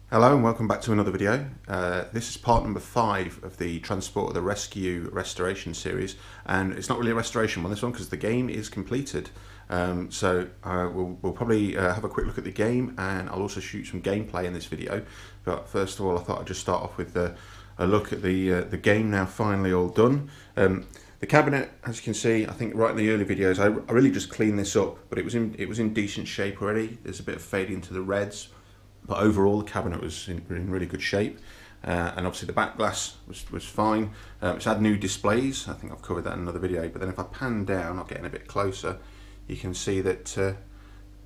Hello and welcome back to another video. This is part number 5 of the Transporter the Rescue restoration series, and it's not really a restoration on this one because the game is completed. We'll probably have a quick look at the game, and I'll also shoot some gameplay in this video. But first of all, I thought I'd just start off with a look at the game now finally all done. The cabinet, as you can see, I think right in the early videos, I really just cleaned this up, but it was in decent shape already. There's a bit of fade into the reds. But overall, the cabinet was in really good shape, and obviously the back glass was fine. It's had new displays. I think I've covered that in another video. But then if I pan down, I'll get in a bit closer. You can see that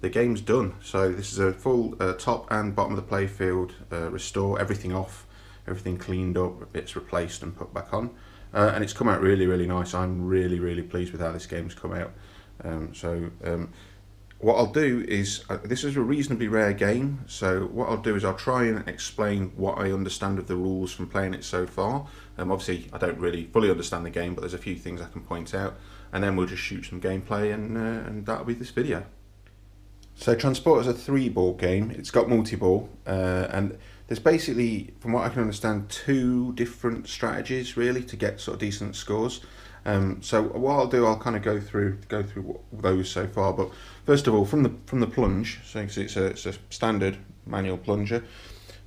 the game's done. So this is a full top and bottom of the playfield restore, everything off, everything cleaned up, bits replaced and put back on, and it's come out really nice. I'm really pleased with how this game's come out. What I'll do is, this is a reasonably rare game, so what I'll do is I'll try and explain what I understand of the rules from playing it so far. Obviously I don't really fully understand the game, but there's a few things I can point out, and then we'll just shoot some gameplay, and that'll be this video. So Transporter's a 3-ball game. It's got multi-ball, and there's basically, from what I can understand, 2 different strategies really to get sort of decent scores. So what I'll do, I'll kind of go through those so far. But first of all, from the plunge, so you can see it's a standard manual plunger.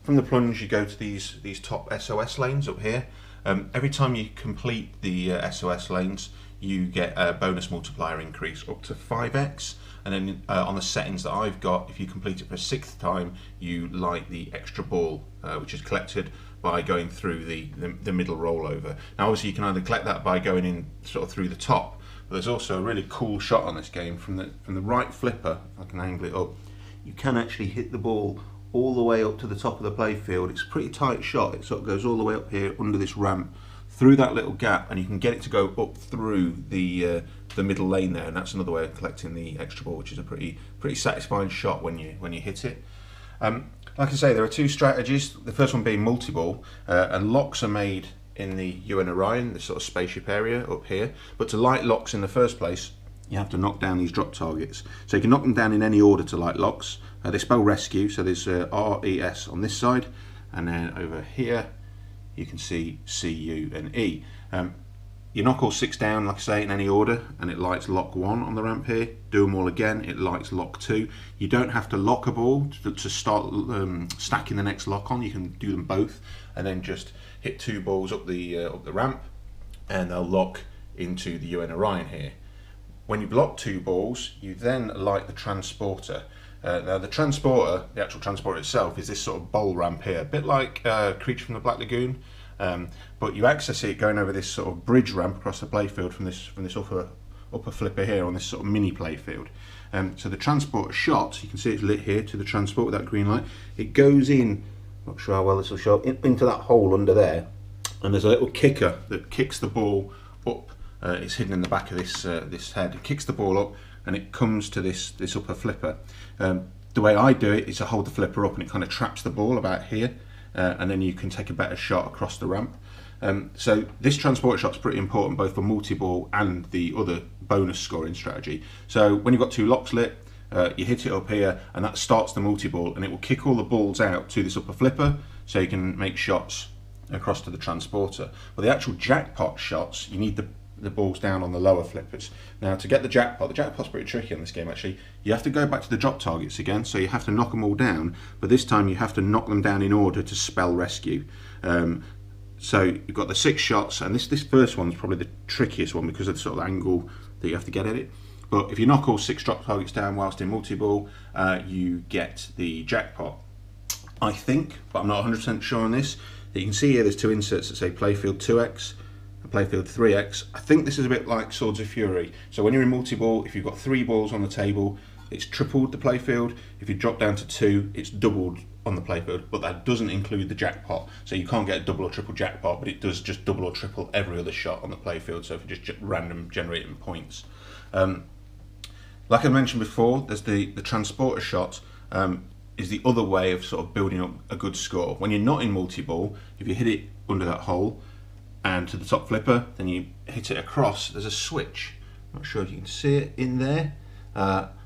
From the plunge, you go to these top SOS lanes up here. Every time you complete the SOS lanes, you get a bonus multiplier increase up to 5x. And then on the settings that I've got, if you complete it for a 6th time, you light the extra ball, which is collected by going through the middle rollover. Now obviously you can either collect that by going in sort of through the top, but there's also a really cool shot on this game from the right flipper. If I can angle it up, you can actually hit the ball all the way up to the top of the playfield. It's a pretty tight shot. It sort of goes all the way up here under this ramp, through that little gap, and you can get it to go up through the middle lane there, and that's another way of collecting the extra ball, which is a pretty satisfying shot when you hit it. Like I say, there are 2 strategies. The first one being multi-ball, and locks are made in the UN Orion, this sort of spaceship area up here. But to light locks in the first place, you have to knock down these drop targets. So you can knock them down in any order to light locks. They spell rescue, so there's R-E-S on this side, and then over here you can see C-U and E. You knock all 6 down, like I say, in any order, and it lights lock 1 on the ramp here. Do them all again, it lights lock 2. You don't have to lock a ball to start stacking the next lock on. You can do them both, and then just hit 2 balls up the ramp, and they'll lock into the UN Orion here. When you've locked 2 balls, you then light the transporter. Now the transporter, the actual transporter itself, is this sort of bowl ramp here, a bit like Creature from the Black Lagoon. But you access it going over this sort of bridge ramp across the playfield from this upper flipper here on this sort of mini playfield. So the transporter shot, you can see it's lit here to the transport with that green light. It goes in, not sure how well this will show, into that hole under there, and there's a little kicker that kicks the ball up. It's hidden in the back of this head. It kicks the ball up, and it comes to this upper flipper. The way I do it is I hold the flipper up, and it kind of traps the ball about here. And then you can take a better shot across the ramp. So this transport shot's pretty important both for multi-ball and the other bonus scoring strategy. So when you've got 2 locks lit, you hit it up here, and that starts the multi-ball, and it will kick all the balls out to this upper flipper, so you can make shots across to the transporter. But the actual jackpot shots, you need the balls down on the lower flippers. Now to get the jackpot's pretty tricky on this game actually. You have to go back to the drop targets again, so you have to knock them all down, but this time you have to knock them down in order to spell rescue. So you've got the 6 shots, and this first one's probably the trickiest one because of the sort of angle that you have to get at it. But if you knock all 6 drop targets down whilst in multi-ball, you get the jackpot. I think, but I'm not 100% sure on this, that you can see here there's 2 inserts that say playfield 2x, playfield 3x. I think this is a bit like Swords of Fury. So when you're in multi-ball, if you've got 3 balls on the table, it's tripled the playfield. If you drop down to 2, it's doubled on the playfield, but that doesn't include the jackpot. So you can't get a double or triple jackpot, but it does just double or triple every other shot on the playfield, so if you just random generating points. Like I mentioned before, there's the transporter shot, is the other way of sort of building up a good score. When you're not in multi-ball, if you hit it under that hole, and to the top flipper, then you hit it across, there's a switch. I'm not sure if you can see it in there.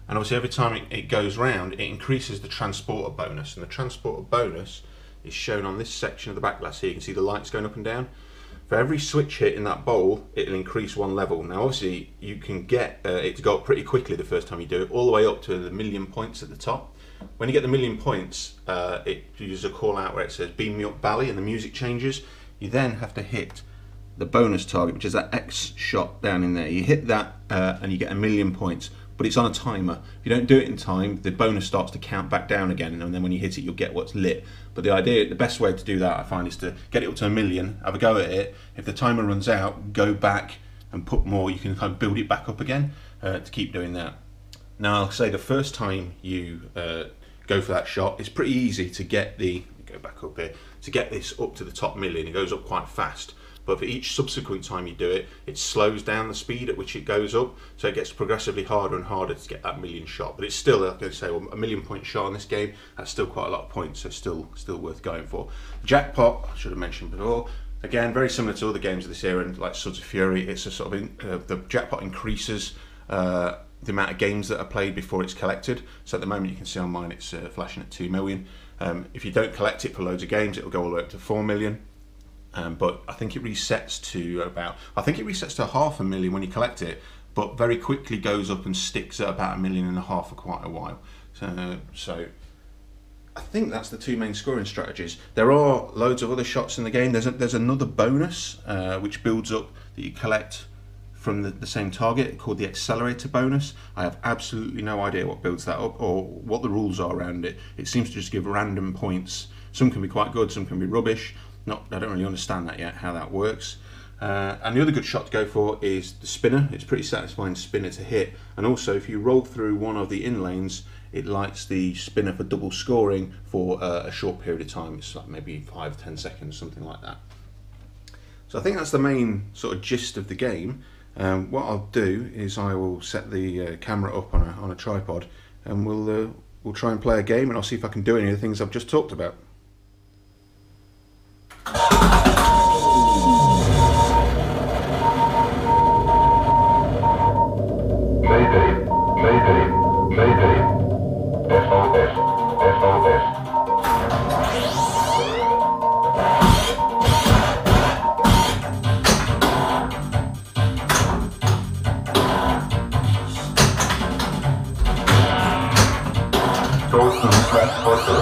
And obviously every time it goes round, it increases the transporter bonus, and the transporter bonus is shown on this section of the back glass here. You can see the lights going up and down. For every switch hit in that bowl, it'll increase one level. Now obviously you can get it to go up pretty quickly the first time you do it, all the way up to the 1,000,000 points at the top. When you get the 1,000,000 points, it uses a call out where it says beam me up Bally, and the music changes. You then have to hit the bonus target, which is that X shot down in there. You hit that and you get 1,000,000 points, but it's on a timer. If you don't do it in time, the bonus starts to count back down again, and then when you hit it, you'll get what's lit. But the best way to do that, I find, is to get it up to 1,000,000, have a go at it. If the timer runs out, go back and put more. You can kind of build it back up again to keep doing that. Now, I'll say the first time you go for that shot, it's pretty easy to get go back up here, to get this up to the top 1,000,000. It goes up quite fast. But for each subsequent time you do it, it slows down the speed at which it goes up, so it gets progressively harder and harder to get that 1,000,000 shot. But it's still, like I say, well, a 1,000,000 point shot in this game, that's still quite a lot of points, so still worth going for. Jackpot, I should have mentioned before, again, very similar to other games of this era, like Swords of Fury. It's a sort of, the jackpot increases the amount of games that are played before it's collected. So at the moment you can see on mine it's flashing at 2 million. If you don't collect it for loads of games, it'll go all the way up to 4 million. But I think it resets to to 500,000 when you collect it, but very quickly goes up and sticks at about 1.5 million for quite a while. So I think that's the two main scoring strategies. There are loads of other shots in the game. There's another bonus which builds up that you collect from the same target, called the accelerator bonus. I have absolutely no idea what builds that up or what the rules are around it. It seems to just give random points. Some can be quite good, some can be rubbish. I don't really understand that yet, how that works. And the other good shot to go for is the spinner. It's pretty satisfying spinner to hit. And also, if you roll through one of the in lanes, it lights the spinner for double scoring for a short period of time. It's like maybe 5-10 seconds, something like that. So I think that's the main sort of gist of the game. What I'll do is I will set the camera up on a tripod, and we'll try and play a game, and I'll see if I can do any of the things I've just talked about. Mayday, Mayday, Mayday, SOS, SOS. Total transporter.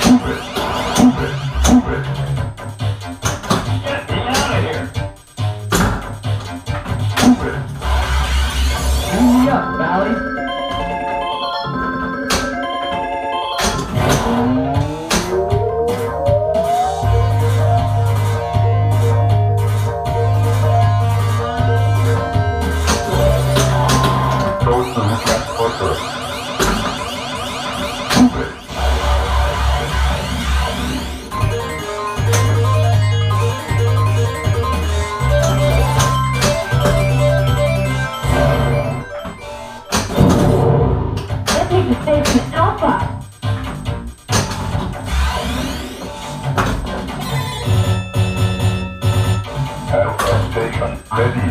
Move it, move it, move it. Get me out of here. Move it. Beam me up, Bally. Total transporter. Move it. Alpha station ready.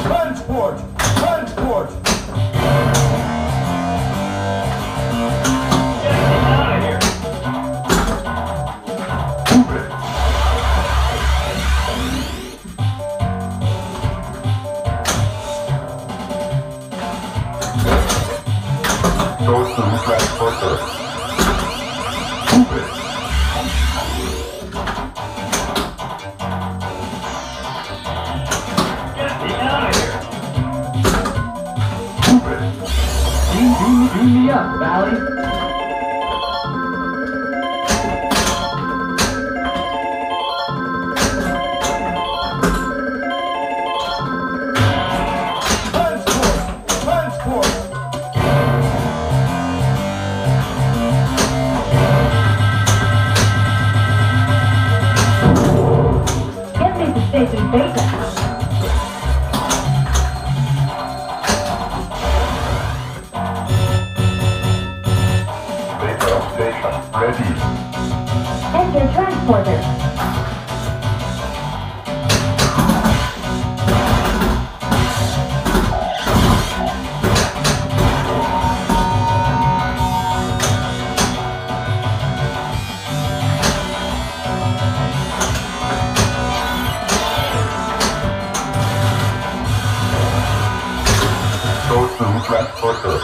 Transport! Transport! Get me out of here! Move it! Total transporter. Move it! Beam me up, Bally. Transport! Transport! station beta. Ready. Enter transporter. Go to transporter.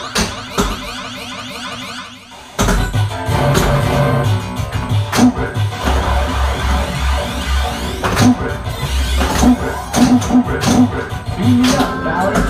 Beam me up, Bally.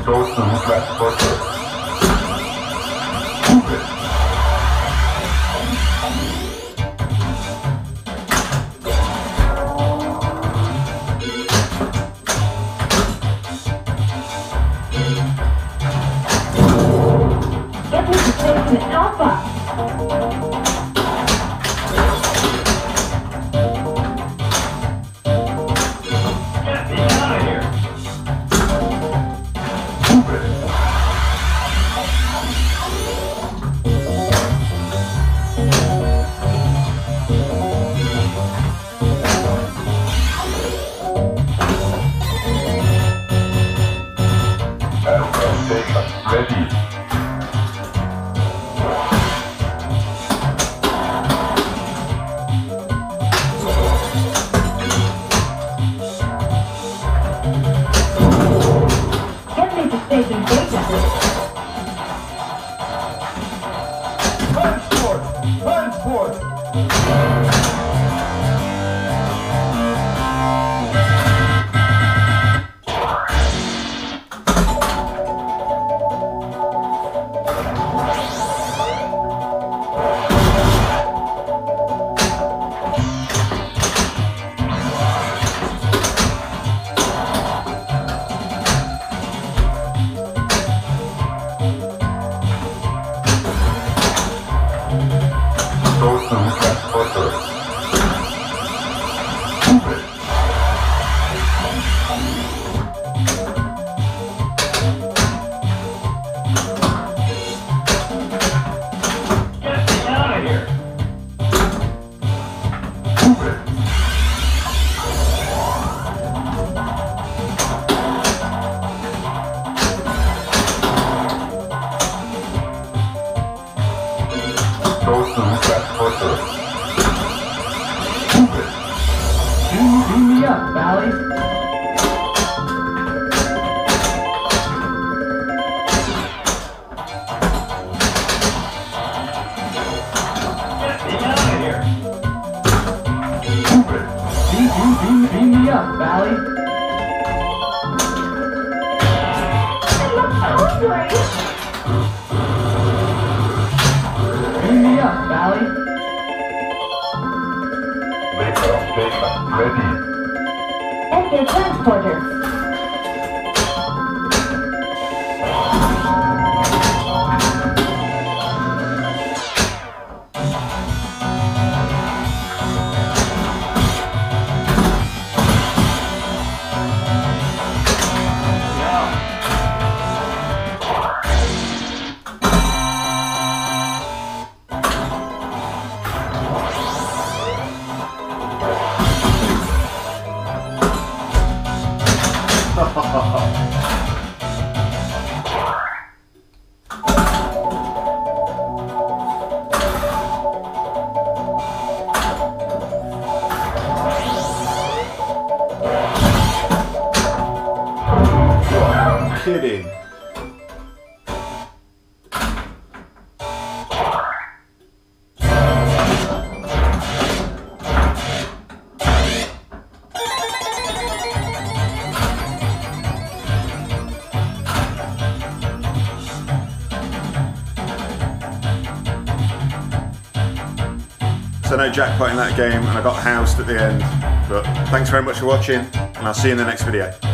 Go to transporter. Get me to station Alpha. Get me out of here. Aircraft station ready. Get me to station beta. Transport! Transport! Go to transporter. Get me out of here. Go to transporter. Beam me up, Bally. Get me out of here. Beam me up, Bally. I'm hungry. Beam me up, Bally. Aircraft station ready. Enter transporter. kidding. So no jackpot in that game, and I got housed at the end. But thanks very much for watching, and I'll see you in the next video.